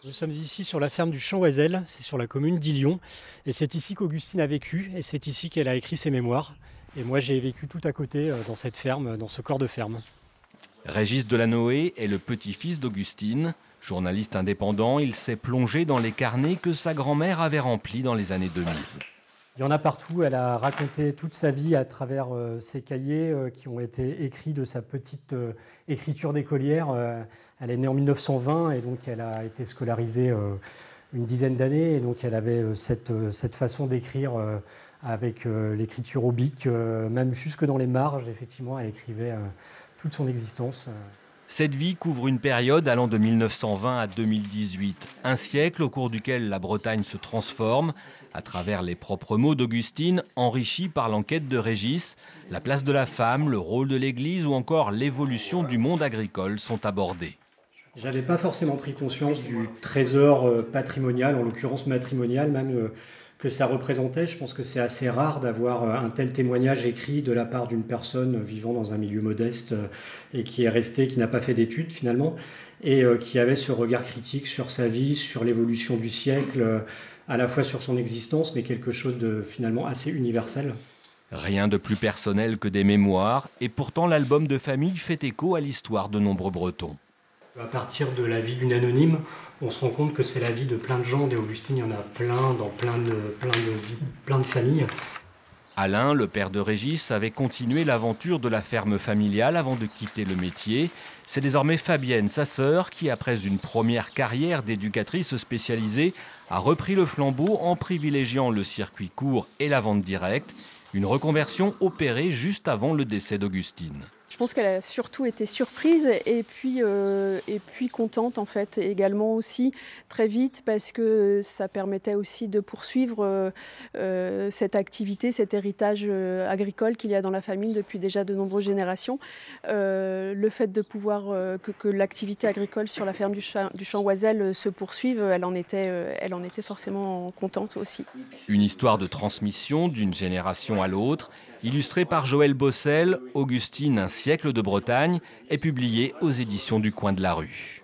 Nous sommes ici sur la ferme du Champ-Oisel, c'est sur la commune d'Illion. Et c'est ici qu'Augustine a vécu et c'est ici qu'elle a écrit ses mémoires. Et moi j'ai vécu tout à côté dans cette ferme, dans ce corps de ferme. Régis Delanoë est le petit-fils d'Augustine. Journaliste indépendant, il s'est plongé dans les carnets que sa grand-mère avait remplis dans les années 2000. Il y en a partout, elle a raconté toute sa vie à travers ses cahiers qui ont été écrits de sa petite écriture d'écolière. Elle est née en 1920 et donc elle a été scolarisée une dizaine d'années. Et donc elle avait cette façon d'écrire avec l'écriture au bic, même jusque dans les marges, effectivement, elle écrivait toute son existence. Cette vie couvre une période allant de 1920 à 2018, un siècle au cours duquel la Bretagne se transforme, à travers les propres mots d'Augustine, enrichis par l'enquête de Régis. La place de la femme, le rôle de l'Église ou encore l'évolution du monde agricole sont abordés. J'avais pas forcément pris conscience du trésor patrimonial, en l'occurrence matrimonial même, que ça représentait. Je pense que c'est assez rare d'avoir un tel témoignage écrit de la part d'une personne vivant dans un milieu modeste et qui est restée, qui n'a pas fait d'études finalement, et qui avait ce regard critique sur sa vie, sur l'évolution du siècle, à la fois sur son existence, mais quelque chose de finalement assez universel. Rien de plus personnel que des mémoires, et pourtant l'album de famille fait écho à l'histoire de nombreux Bretons. À partir de la vie d'une anonyme, on se rend compte que c'est la vie de plein de gens. Des Augustine, il y en a plein dans plein de familles. Alain, le père de Régis, avait continué l'aventure de la ferme familiale avant de quitter le métier. C'est désormais Fabienne, sa sœur, qui, après une première carrière d'éducatrice spécialisée, a repris le flambeau en privilégiant le circuit court et la vente directe. Une reconversion opérée juste avant le décès d'Augustine. Je pense qu'elle a surtout été surprise et puis contente en fait également aussi très vite parce que ça permettait aussi de poursuivre cette activité, cet héritage agricole qu'il y a dans la famille depuis déjà de nombreuses générations. Le fait de pouvoir que l'activité agricole sur la ferme du Champ-Oisel se poursuive, elle en était forcément contente aussi. Une histoire de transmission d'une génération à l'autre, illustrée par Joël Bossel, Augustine, un siècle de Bretagne, est publiée aux éditions du Coin de la Rue.